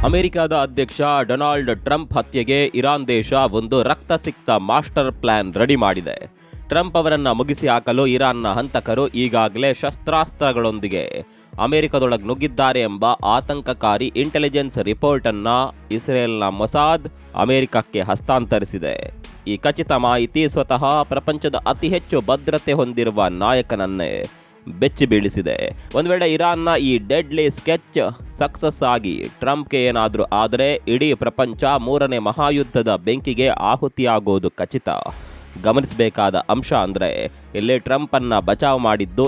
ಅಮೆರಿಕದ ಅಧ್ಯಕ್ಷ Donald Trump ಹತ್ಯೆಗೆ ಇರಾನ್ ದೇಶ ಒಂದು ರಕ್ತಸಿಕ್ತ ಮಾಸ್ಟರ್ ಪ್ಲಾನ್ ರೆಡಿ ಮಾಡಿದೆ. ಟ್ರಂಪ್ ಅವರನ್ನ ಮುಗಿಸಿ ಹಾಕಲು ಇರಾನ್ನ ಹಂತಕರು ಈಗಾಗಲೇ ಶಸ್ತ್ರಾಸ್ತ್ರಗಳೊಂದಿಗೆ ಅಮೆರಿಕದೊಳಗೆ ನುಗ್ಗಿದ್ದಾರೆ ಎಂಬ ಆತಂಕಕಾರಿ ಇಂಟೆಲಿಜೆನ್ಸ್ ರಿಪೋರ್ಟ್ ಅನ್ನ ಇಸ್ರೇಲ್ನ ಮೊಸಾದ್ ಅಮೆರಿಕಕ್ಕೆ ಹಸ್ತಾಂತರಿಸಿದೆ. ಈ ಖಚಿತ ಮಾಹಿತಿ ಸ್ವತಃ ಪ್ರಪಂಚದ ಅತಿ ಹೆಚ್ಚು ಭದ್ರತೆ ಹೊಂದಿರುವ ನಾಯಕನನ್ನೇ ಬೆಚ್ಚಿ ಬೀಳಿಸಿದೆ. ಒಂದು ವೇಳೆ ಇರಾನ್ನ ಈ ಡೆಡ್ಲಿ ಸ್ಕೆಚ್ ಸಕ್ಸಸ್ ಆಗಿ ಟ್ರಂಪ್ಗೆ ಏನಾದರೂ ಆದರೆ ಇಡೀ ಪ್ರಪಂಚ ಮೂರನೇ ಮಹಾಯುದ್ಧದ ಬೆಂಕಿಗೆ ಆಹುತಿಯಾಗೋದು ಖಚಿತ. ಗಮನಿಸಬೇಕಾದ ಅಂಶ ಅಂದರೆ ಇಲ್ಲಿ ಟ್ರಂಪ್ ಅನ್ನ ಬಚಾವ್ ಮಾಡಿದ್ದು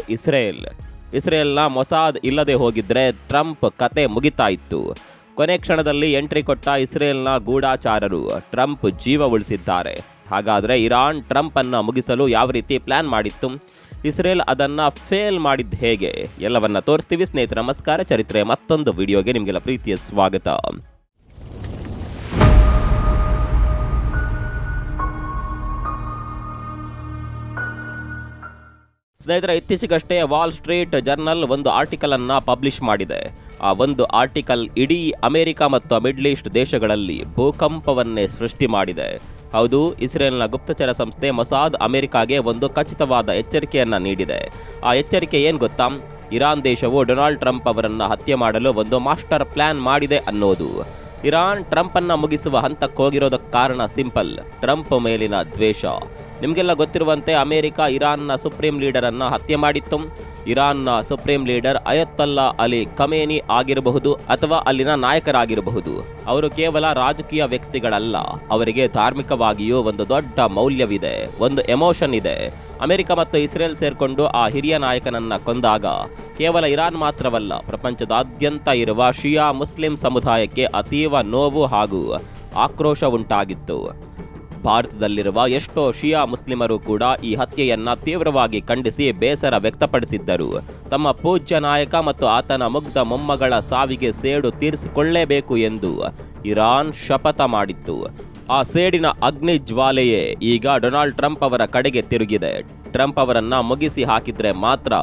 ಇಸ್ರೇಲ್ನ ಮೊಸಾದ್ ಇಲ್ಲದೆ ಹೋಗಿದ್ರೆ ಟ್ರಂಪ್ ಕತೆ ಮುಗಿತಾ ಇತ್ತು. ಕೊನೆ ಕ್ಷಣದಲ್ಲಿ ಎಂಟ್ರಿ ಕೊಟ್ಟ ಇಸ್ರೇಲ್ನ ಗೂಢಾಚಾರರು ಟ್ರಂಪ್ ಜೀವ ಉಳಿಸಿದ್ದಾರೆ. ಹಾಗಾದರೆ ಇರಾನ್ ಟ್ರಂಪ್ ಅನ್ನ ಮುಗಿಸಲು ಯಾವ ರೀತಿ ಪ್ಲಾನ್ ಮಾಡಿತ್ತು, ಇಸ್ರೇಲ್ ಅದನ್ನ ಫೇಲ್ ಮಾಡಿದ್ದು ಹೇಗೆ, ಎಲ್ಲವನ್ನ ತೋರಿಸ್ತೀವಿ. ಸ್ನೇಹಿತರೆ ನಮಸ್ಕಾರ, ಚರಿತ್ರೆ ಮತ್ತೊಂದು ವಿಡಿಯೋಗೆ ನಿಮಗೆಲ್ಲ ಪ್ರೀತಿಯ ಸ್ವಾಗತ. ಸ್ನೇಹಿತರೆ, ಇತ್ತೀಚೆಗಷ್ಟೇ ವಾಲ್ ಸ್ಟ್ರೀಟ್ ಜರ್ನಲ್ ಒಂದು ಆರ್ಟಿಕಲ್ ಅನ್ನ ಪಬ್ಲಿಷ್ ಮಾಡಿದೆ. ಆ ಒಂದು ಆರ್ಟಿಕಲ್ ಇಡೀ ಅಮೆರಿಕ ಮತ್ತು ಮಿಡ್ಲ್ ಈಸ್ಟ್ ದೇಶಗಳಲ್ಲಿ ಭೂಕಂಪವನ್ನೇ ಸೃಷ್ಟಿ ಮಾಡಿದೆ. ಹೌದು, ಇಸ್ರೇಲ್ನ ಗುಪ್ತಚರ ಸಂಸ್ಥೆ ಮೊಸಾದ್ ಅಮೆರಿಕಾಗೆ ಒಂದು ಖಚಿತವಾದ ಎಚ್ಚರಿಕೆಯನ್ನ ನೀಡಿದೆ. ಆ ಎಚ್ಚರಿಕೆ ಏನು ಗೊತ್ತಾ? ಇರಾನ್ ದೇಶವು ಡೊನಾಲ್ಡ್ ಟ್ರಂಪ್ ಅವರನ್ನ ಹತ್ಯೆ ಮಾಡಲು ಒಂದು ಮಾಸ್ಟರ್ ಪ್ಲಾನ್ ಮಾಡಿದೆ ಅನ್ನೋದು. ಇರಾನ್ ಟ್ರಂಪ್ ಅನ್ನ ಮುಗಿಸುವ ಹಂತಕ್ಕೆ ಹೋಗಿರೋದಕ್ಕೆ ಕಾರಣ ಸಿಂಪಲ್: ಟ್ರಂಪ್ ಮೇಲಿನ ದ್ವೇಷ. ನಿಮಗೆಲ್ಲ ಗೊತ್ತಿರುವಂತೆ ಅಮೆರಿಕ ಇರಾನ್ನ ಸುಪ್ರೀಂ ಲೀಡರ್ ಅನ್ನ ಹತ್ಯೆ ಮಾಡಿತ್ತು. ಇರಾನ್ನ ಸುಪ್ರೀಂ ಲೀಡರ್ ಅಯತ್ತಲ್ಲಾ ಅಲಿ ಖಮೇನಿ ಆಗಿರಬಹುದು ಅಥವಾ ಅಲ್ಲಿನ ನಾಯಕರಾಗಿರಬಹುದು. ಅವರು ಕೇವಲ ರಾಜಕೀಯ ವ್ಯಕ್ತಿಗಳಲ್ಲ, ಅವರಿಗೆ ಧಾರ್ಮಿಕವಾಗಿಯೂ ಒಂದು ದೊಡ್ಡ ಮೌಲ್ಯವಿದೆ, ಒಂದು ಎಮೋಷನ್ ಇದೆ. ಅಮೆರಿಕ ಮತ್ತು ಇಸ್ರೇಲ್ ಸೇರ್ಕೊಂಡು ಆ ಹಿರಿಯ ನಾಯಕನನ್ನ ಕೊಂದಾಗ ಕೇವಲ ಇರಾನ್ ಮಾತ್ರವಲ್ಲ, ಪ್ರಪಂಚದಾದ್ಯಂತ ಇರುವ ಶಿಯಾ ಮುಸ್ಲಿಂ ಸಮುದಾಯಕ್ಕೆ ಅತೀವ ನೋವು ಹಾಗೂ ಆಕ್ರೋಶ ಉಂಟಾಗಿತ್ತು. ಭಾರತದಲ್ಲಿರುವ ಎಷ್ಟೋ ಶಿಯಾ ಮುಸ್ಲಿಮರು ಕೂಡ ಈ ಹತ್ಯೆಯನ್ನ ತೀವ್ರವಾಗಿ ಖಂಡಿಸಿ ಬೇಸರ ವ್ಯಕ್ತಪಡಿಸಿದ್ದರು. ತಮ್ಮ ಪೂಜ್ಯ ನಾಯಕ ಮತ್ತು ಆತನ ಮುಗ್ಧ ಮೊಮ್ಮಗಳ ಸಾವಿಗೆ ಸೇಡು ತೀರಿಸಿಕೊಳ್ಳಲೇಬೇಕು ಎಂದು ಇರಾನ್ ಶಪಥ ಮಾಡಿತ್ತು. ಆ ಸೇಡಿನ ಅಗ್ನಿ ಜ್ವಾಲೆಯೇ ಈಗ ಡೊನಾಲ್ಡ್ ಟ್ರಂಪ್ ಅವರ ಕಡೆಗೆ ತಿರುಗಿದೆ. ಟ್ರಂಪ್ ಅವರನ್ನ ಮುಗಿಸಿ ಹಾಕಿದ್ರೆ ಮಾತ್ರ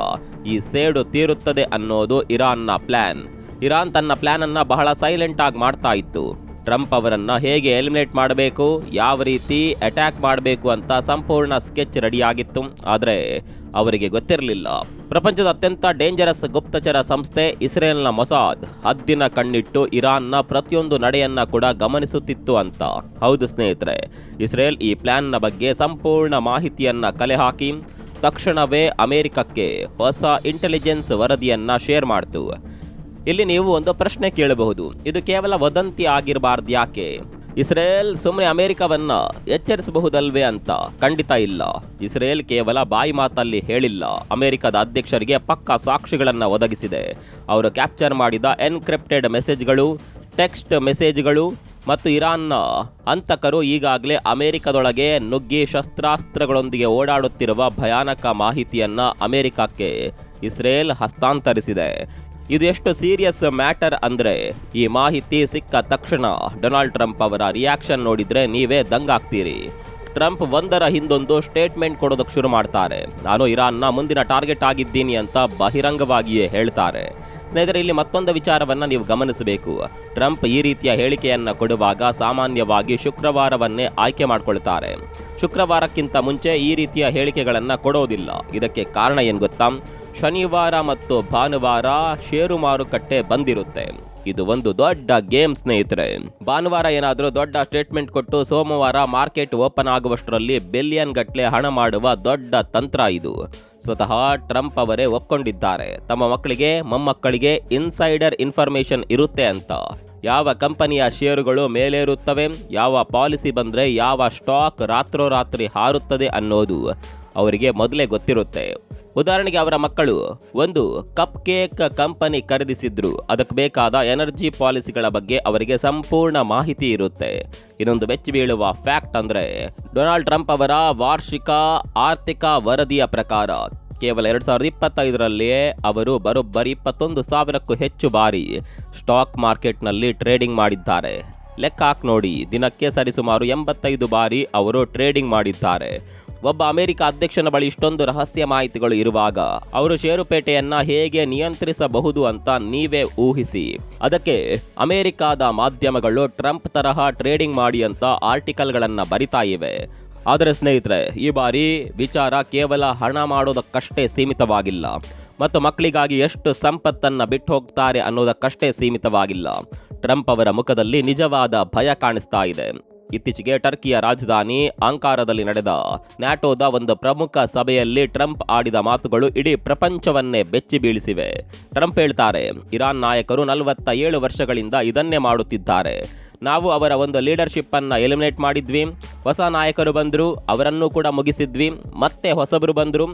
ಈ ಸೇಡು ತೀರುತ್ತದೆ ಅನ್ನೋದು ಇರಾನ್ನ ಪ್ಲಾನ್. ಇರಾನ್ ತನ್ನ ಪ್ಲಾನ್ ಅನ್ನ ಬಹಳ ಸೈಲೆಂಟ್ ಆಗಿ ಮಾಡ್ತಾ ಇತ್ತು. ಟ್ರಂಪ್ ಅವರನ್ನ ಹೇಗೆ ಎಲಿಮಿನೇಟ್ ಮಾಡಬೇಕು, ಯಾವ ರೀತಿ ಅಟ್ಯಾಕ್ ಮಾಡಬೇಕು ಅಂತ ಸಂಪೂರ್ಣ ಸ್ಕೆಚ್ ರೆಡಿಯಾಗಿತ್ತು. ಆದರೆ ಅವರಿಗೆ ಗೊತ್ತಿರಲಿಲ್ಲ, ಪ್ರಪಂಚದ ಅತ್ಯಂತ ಡೇಂಜರಸ್ ಗುಪ್ತಚರ ಸಂಸ್ಥೆ ಇಸ್ರೇಲ್ನ ಮೊಸಾದ್ ಹದ್ದಿನ ಕಣ್ಣಿಟ್ಟು ಇರಾನ್ನ ಪ್ರತಿಯೊಂದು ನಡೆಯನ್ನ ಕೂಡ ಗಮನಿಸುತ್ತಿತ್ತು ಅಂತ. ಹೌದು ಸ್ನೇಹಿತರೆ, ಇಸ್ರೇಲ್ ಈ ಪ್ಲಾನ್ನ ಬಗ್ಗೆ ಸಂಪೂರ್ಣ ಮಾಹಿತಿಯನ್ನ ಕಲೆ ಹಾಕಿ ತಕ್ಷಣವೇ ಅಮೆರಿಕಕ್ಕೆ ಹೊಸ ಇಂಟೆಲಿಜೆನ್ಸ್ ವರದಿಯನ್ನ ಶೇರ್ ಮಾಡ್ತು. ಇಲ್ಲಿ ನೀವು ಒಂದು ಪ್ರಶ್ನೆ ಕೇಳಬಹುದು, ಇದು ಕೇವಲ ವದಂತಿ ಆಗಿರಬಾರ್ದು ಯಾಕೆ? ಇಸ್ರೇಲ್ ಸುಮ್ಮನೆ ಅಮೆರಿಕವನ್ನ ಎಚ್ಚರಿಸಬಹುದಲ್ವೇ ಅಂತ. ಖಂಡಿತ ಇಲ್ಲ. ಇಸ್ರೇಲ್ ಕೇವಲ ಬಾಯಿ ಮಾತಲ್ಲಿ ಹೇಳಿಲ್ಲ, ಅಮೆರಿಕದ ಅಧ್ಯಕ್ಷರಿಗೆ ಪಕ್ಕಾ ಸಾಕ್ಷಿಗಳನ್ನು ಒದಗಿಸಿದೆ. ಅವರು ಕ್ಯಾಪ್ಚರ್ ಮಾಡಿದ ಎನ್ಕ್ರಿಪ್ಟೆಡ್ ಮೆಸೇಜ್ಗಳು, ಟೆಕ್ಸ್ಟ್ ಮೆಸೇಜ್ಗಳು ಮತ್ತು ಇರಾನ್ನ ಹಂತಕರು ಈಗಾಗಲೇ ಅಮೆರಿಕದೊಳಗೆ ನುಗ್ಗಿ ಶಸ್ತ್ರಾಸ್ತ್ರಗಳೊಂದಿಗೆ ಓಡಾಡುತ್ತಿರುವ ಭಯಾನಕ ಮಾಹಿತಿಯನ್ನ ಅಮೆರಿಕಕ್ಕೆ ಇಸ್ರೇಲ್ ಹಸ್ತಾಂತರಿಸಿದೆ. ಇದು ಎಷ್ಟು ಸೀರಿಯಸ್ ಮ್ಯಾಟರ್ ಅಂದರೆ, ಈ ಮಾಹಿತಿ ಸಿಕ್ಕ ತಕ್ಷಣ ಡೊನಾಲ್ಡ್ ಟ್ರಂಪ್ ಅವರ ರಿಯಾಕ್ಷನ್ ನೋಡಿದ್ರೆ ನೀವೇ ದಂಗಾಗ್ತೀರಿ. ಟ್ರಂಪ್ ಒಂದರ ಹಿಂದೊಂದು ಸ್ಟೇಟ್ಮೆಂಟ್ ಕೊಡೋದಕ್ಕೆ ಶುರು ಮಾಡ್ತಾರೆ. ನಾನು ಇರಾನ್ನ ಮುಂದಿನ ಟಾರ್ಗೆಟ್ ಆಗಿದ್ದೀನಿ ಅಂತ ಬಹಿರಂಗವಾಗಿಯೇ ಹೇಳ್ತಾರೆ. ಸ್ನೇಹಿತರೆ, ಇಲ್ಲಿ ಮತ್ತೊಂದು ವಿಚಾರವನ್ನು ನೀವು ಗಮನಿಸಬೇಕು. ಟ್ರಂಪ್ ಈ ರೀತಿಯ ಹೇಳಿಕೆಯನ್ನು ಕೊಡುವಾಗ ಸಾಮಾನ್ಯವಾಗಿ ಶುಕ್ರವಾರವನ್ನೇ ಆಯ್ಕೆ ಮಾಡಿಕೊಳ್ತಾರೆ. ಶುಕ್ರವಾರಕ್ಕಿಂತ ಮುಂಚೆ ಈ ರೀತಿಯ ಹೇಳಿಕೆಗಳನ್ನು ಕೊಡೋದಿಲ್ಲ. ಇದಕ್ಕೆ ಕಾರಣ ಏನು ಗೊತ್ತಾ? ಶನಿವಾರ ಮತ್ತು ಭಾನುವಾರ ಷೇರು ಮಾರುಕಟ್ಟೆ ಬಂದಿರುತ್ತೆ. ಇದು ಒಂದು ದೊಡ್ಡ ಗೇಮ್ ಸ್ನೇಹಿತರೆ. ಭಾನುವಾರ ಏನಾದರೂ ದೊಡ್ಡ ಸ್ಟೇಟ್ಮೆಂಟ್ ಕೊಟ್ಟು ಸೋಮವಾರ ಮಾರ್ಕೆಟ್ ಓಪನ್ ಆಗುವಷ್ಟರಲ್ಲಿ ಬಿಲಿಯನ್ ಗಟ್ಟಲೆ ಹಣ ಮಾಡುವ ದೊಡ್ಡ ತಂತ್ರ ಇದು. ಸ್ವತಃ ಟ್ರಂಪ್ ಅವರೇ ಒಪ್ಕೊಂಡಿದ್ದಾರೆ, ತಮ್ಮ ಮಕ್ಕಳಿಗೆ ಮೊಮ್ಮಕ್ಕಳಿಗೆ ಇನ್ಸೈಡರ್ ಇನ್ಫಾರ್ಮೇಶನ್ ಇರುತ್ತೆ ಅಂತ. ಯಾವ ಕಂಪನಿಯ ಷೇರುಗಳು ಮೇಲೇರುತ್ತವೆ, ಯಾವ ಪಾಲಿಸಿ ಬಂದರೆ ಯಾವ ಸ್ಟಾಕ್ ರಾತ್ರೋರಾತ್ರಿ ಹಾರುತ್ತದೆ ಅನ್ನೋದು ಅವರಿಗೆ ಮೊದಲೇ ಗೊತ್ತಿರುತ್ತೆ. ಉದಾಹರಣೆಗೆ ಅವರ ಮಕ್ಕಳು ಒಂದು ಕಪ್ ಕೇಕ್ ಕಂಪನಿ ಖರೀದಿಸಿದ್ರು, ಅದಕ್ಕೆ ಬೇಕಾದ ಎನರ್ಜಿ ಪಾಲಿಸಿಗಳ ಬಗ್ಗೆ ಅವರಿಗೆ ಸಂಪೂರ್ಣ ಮಾಹಿತಿ ಇರುತ್ತೆ. ಇನ್ನೊಂದು ಬೆಚ್ಚಿ ಬೀಳುವ ಫ್ಯಾಕ್ಟ್ ಅಂದರೆ, ಡೊನಾಲ್ಡ್ ಟ್ರಂಪ್ ಅವರ ವಾರ್ಷಿಕ ಆರ್ಥಿಕ ವರದಿಯ ಪ್ರಕಾರ ಕೇವಲ 2025ರಲ್ಲಿಯೇ ಅವರು ಬರೋಬ್ಬರಿ 21,000ಕ್ಕೂ ಹೆಚ್ಚು ಬಾರಿ ಸ್ಟಾಕ್ ಮಾರ್ಕೆಟ್ನಲ್ಲಿ ಟ್ರೇಡಿಂಗ್ ಮಾಡಿದ್ದಾರೆ. ಲೆಕ್ಕ ಹಾಕಿ ನೋಡಿ, ದಿನಕ್ಕೆ ಸರಿಸುಮಾರು 85 ಬಾರಿ ಅವರು ಟ್ರೇಡಿಂಗ್ ಮಾಡಿದ್ದಾರೆ. ಒಬ್ಬ ಅಮೆರಿಕ ಅಧ್ಯಕ್ಷನ ಬಳಿ ಇಷ್ಟೊಂದು ರಹಸ್ಯ ಮಾಹಿತಿಗಳು ಇರುವಾಗ ಅವರು ಷೇರುಪೇಟೆಯನ್ನ ಹೇಗೆ ನಿಯಂತ್ರಿಸಬಹುದು ಅಂತ ನೀವೇ ಊಹಿಸಿ. ಅದಕ್ಕೆ ಅಮೆರಿಕಾದ ಮಾಧ್ಯಮಗಳು ಟ್ರಂಪ್ ತರಹ ಟ್ರೇಡಿಂಗ್ ಮಾಡಿ ಅಂತ ಆರ್ಟಿಕಲ್ಗಳನ್ನ ಬರಿತಾ ಇವೆ. ಆದರೆ ಸ್ನೇಹಿತರೆ, ಈ ಬಾರಿ ವಿಚಾರ ಕೇವಲ ಹಣ ಮಾಡೋದಕ್ಕಷ್ಟೇ ಸೀಮಿತವಾಗಿಲ್ಲ ಮತ್ತು ಮಕ್ಕಳಿಗಾಗಿ ಎಷ್ಟು ಸಂಪತ್ತನ್ನ ಬಿಟ್ಟು ಹೋಗ್ತಾರೆ ಅನ್ನೋದಕ್ಕಷ್ಟೇ ಸೀಮಿತವಾಗಿಲ್ಲ. ಟ್ರಂಪ್ ಅವರ ಮುಖದಲ್ಲಿ ನಿಜವಾದ ಭಯ ಕಾಣಿಸ್ತಾ ಇದೆ. ಇತ್ತೀಚೆಗೆ ಟರ್ಕಿಯ ರಾಜಧಾನಿ ಅಂಕಾರಾದಲ್ಲಿ ನಡೆದ ನ್ಯಾಟೋದ ಒಂದು ಪ್ರಮುಖ ಸಭೆಯಲ್ಲಿ ಟ್ರಂಪ್ ಆಡಿದ ಮಾತುಗಳು ಇಡೀ ಪ್ರಪಂಚವನ್ನೇ ಬೆಚ್ಚಿ ಬೀಳಿಸಿವೆ. ಟ್ರಂಪ್ ಹೇಳ್ತಾರೆ, ಇರಾನ್ ನಾಯಕರು 47 ವರ್ಷಗಳಿಂದ ಇದನ್ನೇ ಮಾಡುತ್ತಿದ್ದಾರೆ. ನಾವು ಅವರ ಒಂದು ಲೀಡರ್ಶಿಪ್ ಅನ್ನ ಎಲಿಮಿನೇಟ್ ಮಾಡಿದ್ವಿ. ಹೊಸ ನಾಯಕರು ಬಂದ್ರು, ಅವರನ್ನು ಕೂಡ ಮುಗಿಸಿದ್ವಿ. ಮತ್ತೆ ಹೊಸಬರು ಬಂದ್ರು.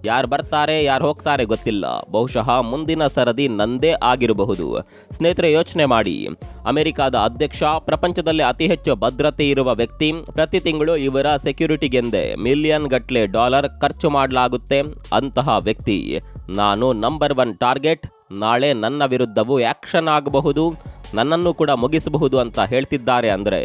ಯಾರು ಬರ್ತಾರೆ ಯಾರು ಹೋಗ್ತಾರೆ ಗೊತ್ತಿಲ್ಲ. ಬಹುಶಃ ಮುಂದಿನ ಸರದಿ ನಂದೇ ಆಗಿರಬಹುದು. ಸ್ನೇಹಿತರೆ, ಯೋಚನೆ ಮಾಡಿ, ಅಮೆರಿಕದ ಅಧ್ಯಕ್ಷ, ಪ್ರಪಂಚದಲ್ಲಿ ಅತಿ ಹೆಚ್ಚು ಭದ್ರತೆ ಇರುವ ವ್ಯಕ್ತಿ, ಪ್ರತಿ ತಿಂಗಳು ಇವರ ಸೆಕ್ಯೂರಿಟಿಗೆಂದೇ $1 ಮಿಲಿಯನ್ ಖರ್ಚು ಮಾಡಲಾಗುತ್ತೆ. ಅಂತಹ ವ್ಯಕ್ತಿ, ನಾನು ನಂಬರ್ 1 ಟಾರ್ಗೆಟ್, ನಾಳೆ ನನ್ನ ವಿರುದ್ಧವೂ ಆಕ್ಷನ್ ಆಗಬಹುದು, ನನ್ನನ್ನು ಕೂಡ ಮುಗಿಸಬಹುದು ಅಂತ ಹೇಳ್ತಿದ್ದಾರೆ ಅಂದ್ರೆ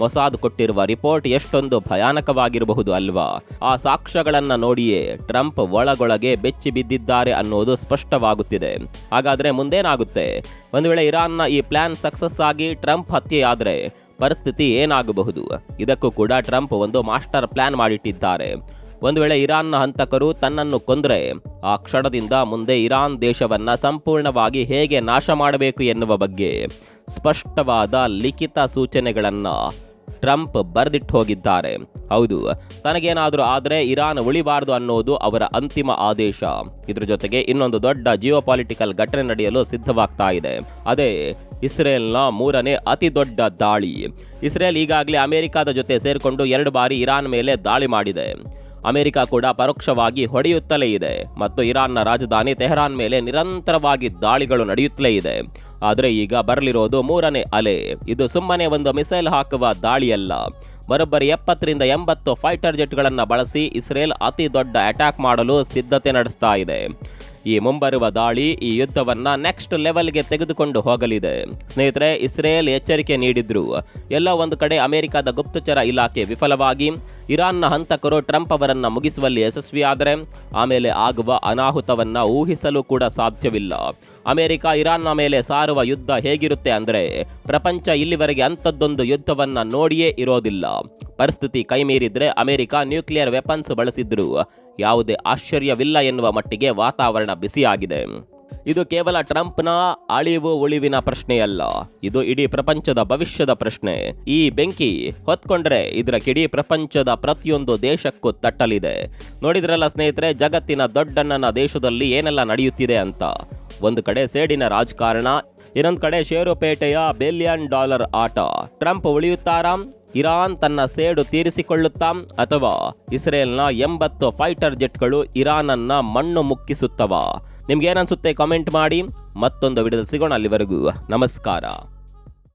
ಮೊಸಾದ್ ಕೊಟ್ಟಿರುವ ರಿಪೋರ್ಟ್ ಎಷ್ಟೊಂದು ಭಯಾನಕವಾಗಿರಬಹುದು ಅಲ್ವಾ? ಆ ಸಾಕ್ಷ್ಯಗಳನ್ನ ನೋಡಿಯೇ ಟ್ರಂಪ್ ಒಳಗೊಳಗೆ ಬೆಚ್ಚಿ ಬಿದ್ದಿದ್ದಾರೆ ಅನ್ನೋದು ಸ್ಪಷ್ಟವಾಗುತ್ತಿದೆ. ಹಾಗಾದ್ರೆ ಮುಂದೇನಾಗುತ್ತೆ? ಒಂದು ವೇಳೆ ಇರಾನ್ನ ಈ ಪ್ಲಾನ್ ಸಕ್ಸಸ್ ಆಗಿ ಟ್ರಂಪ್ ಹತ್ಯೆಯಾದ್ರೆ ಪರಿಸ್ಥಿತಿ ಏನಾಗಬಹುದು? ಇದಕ್ಕೂ ಕೂಡ ಟ್ರಂಪ್ ಒಂದು ಮಾಸ್ಟರ್ ಪ್ಲಾನ್ ಮಾಡಿಟ್ಟಿದ್ದಾರೆ. ಒಂದು ವೇಳೆ ಇರಾನ್ನ ಹಂತಕರು ತನ್ನನ್ನು ಕೊಂದ್ರೆ ಆ ಕ್ಷಣದಿಂದ ಮುಂದೆ ಇರಾನ್ ದೇಶವನ್ನ ಸಂಪೂರ್ಣವಾಗಿ ಹೇಗೆ ನಾಶ ಮಾಡಬೇಕು ಎನ್ನುವ ಬಗ್ಗೆ ಸ್ಪಷ್ಟವಾದ ಲಿಖಿತ ಸೂಚನೆಗಳನ್ನ ಟ್ರಂಪ್ ಬರೆದಿಟ್ಟು ಹೋಗಿದ್ದಾರೆ. ಹೌದು, ತನಗೇನಾದರೂ ಆದರೆ ಇರಾನ್ ಉಳಿಬಾರದು ಅನ್ನೋದು ಅವರ ಅಂತಿಮ ಆದೇಶ. ಇದ್ರ ಜೊತೆಗೆ ಇನ್ನೊಂದು ದೊಡ್ಡ ಜಿಯೋಪಾಲಿಟಿಕಲ್ ಘಟನೆ ನಡೆಯಲು ಸಿದ್ಧವಾಗ್ತಾ ಇದೆ. ಅದೇ ಇಸ್ರೇಲ್ನ 3ನೇ ಅತಿ ದೊಡ್ಡ ದಾಳಿ. ಇಸ್ರೇಲ್ ಈಗಾಗಲೇ ಅಮೆರಿಕದ ಜೊತೆ ಸೇರಿಕೊಂಡು 2 ಬಾರಿ ಇರಾನ್ ಮೇಲೆ ದಾಳಿ ಮಾಡಿದೆ. ಅಮೆರಿಕ ಕೂಡ ಪರೋಕ್ಷವಾಗಿ ಹೊಡೆಯುತ್ತಲೇ ಇದೆ ಮತ್ತು ಇರಾನ್ನ ರಾಜಧಾನಿ ತೆಹರಾನ್ ಮೇಲೆ ನಿರಂತರವಾಗಿ ದಾಳಿಗಳು ನಡೆಯುತ್ತಲೇ ಇದೆ. ಆದರೆ ಈಗ ಬರಲಿರೋದು 3ನೇ ಅಲೆ. ಇದು ಸುಮ್ಮನೆ ಒಂದು ಮಿಸೈಲ್ ಹಾಕುವ ದಾಳಿಯಲ್ಲ. ಬರೋಬ್ಬರಿ 70ರಿಂದ 80 ಫೈಟರ್ ಜೆಟ್ಗಳನ್ನು ಬಳಸಿ ಇಸ್ರೇಲ್ ಅತಿ ದೊಡ್ಡ ಅಟ್ಯಾಕ್ ಮಾಡಲು ಸಿದ್ಧತೆ ನಡೆಸ್ತಾ ಇದೆ. ಈ ಮುಂಬರುವ ದಾಳಿ ಈ ಯುದ್ಧವನ್ನ ನೆಕ್ಸ್ಟ್ ಲೆವೆಲ್ಗೆ ತೆಗೆದುಕೊಂಡು ಹೋಗಲಿದೆ. ಸ್ನೇಹಿತರೆ, ಇಸ್ರೇಲ್ ಎಚ್ಚರಿಕೆ ನೀಡಿದ್ರು. ಎಲ್ಲೋ ಒಂದು ಕಡೆ ಅಮೆರಿಕದ ಗುಪ್ತಚರ ಇಲಾಖೆ ವಿಫಲವಾಗಿ ಇರಾನ್ನ ಹಂತಕರು ಟ್ರಂಪ್ ಅವರನ್ನ ಮುಗಿಸುವಲ್ಲಿ ಯಶಸ್ವಿಯಾದರೆ ಆಮೇಲೆ ಆಗುವ ಅನಾಹುತವನ್ನ ಊಹಿಸಲು ಕೂಡ ಸಾಧ್ಯವಿಲ್ಲ. ಅಮೆರಿಕ ಇರಾನ್ನ ಮೇಲೆ ಸಾರುವ ಯುದ್ಧ ಹೇಗಿರುತ್ತೆ ಅಂದ್ರೆ ಪ್ರಪಂಚ ಇಲ್ಲಿವರೆಗೆ ಅಂಥದ್ದೊಂದು ಯುದ್ಧವನ್ನ ನೋಡಿಯೇ ಇರೋದಿಲ್ಲ. ಪರಿಸ್ಥಿತಿ ಕೈಮೀರಿದ್ರೆ ಅಮೆರಿಕ ನ್ಯೂಕ್ಲಿಯರ್ ವೆಪನ್ಸ್ ಬಳಸಿದ್ರು ಯಾವುದೇ ಆಶ್ಚರ್ಯವಿಲ್ಲ ಎನ್ನುವ ಮಟ್ಟಿಗೆ ವಾತಾವರಣ ಬಿಸಿಯಾಗಿದೆ. ಇದು ಕೇವಲ ಟ್ರಂಪ್ನ ಅಳಿವು ಉಳಿವಿನ ಪ್ರಶ್ನೆಯಲ್ಲ, ಇದು ಇಡೀ ಪ್ರಪಂಚದ ಭವಿಷ್ಯದ ಪ್ರಶ್ನೆ. ಈ ಬೆಂಕಿ ಹೊತ್ಕೊಂಡ್ರೆ ಇದರ ಇಡೀ ಪ್ರಪಂಚದ ಪ್ರತಿಯೊಂದು ದೇಶಕ್ಕೂ ತಟ್ಟಲಿದೆ. ನೋಡಿದ್ರಲ್ಲ ಸ್ನೇಹಿತರೆ, ಜಗತ್ತಿನ ದೊಡ್ಡಣ್ಣನ ದೇಶದಲ್ಲಿ ಏನೆಲ್ಲ ನಡೆಯುತ್ತಿದೆ ಅಂತ. ಒಂದು ಕಡೆ ಸೇಡಿನ ರಾಜಕಾರಣ, ಇನ್ನೊಂದು ಕಡೆ ಷೇರುಪೇಟೆಯ $1 ಬಿಲಿಯನ್ ಆಟ. ಟ್ರಂಪ್ ಉಳಿಯುತ್ತಾರಾ? ಇರಾನ್ ತನ್ನ ಸೇಡು ತೀರಿಸಿಕೊಳ್ಳುತ್ತಾ? ಅಥವಾ ಇಸ್ರೇಲ್ನ 80 ಫೈಟರ್ ಜೆಟ್ಗಳು ಇರಾನ್ ಅನ್ನ ಮಣ್ಣು ಮುಕ್ಕಿಸುತ್ತವಾ? ನಿಮ್ಗೆ ಏನನ್ಸುತ್ತೆ ಕಾಮೆಂಟ್ ಮಾಡಿ. ಮತ್ತೊಂದು ವಿಡಿಯೋದಲ್ಲಿ ಸಿಗೋಣ. ಅಲ್ಲಿವರೆಗೂ ನಮಸ್ಕಾರ.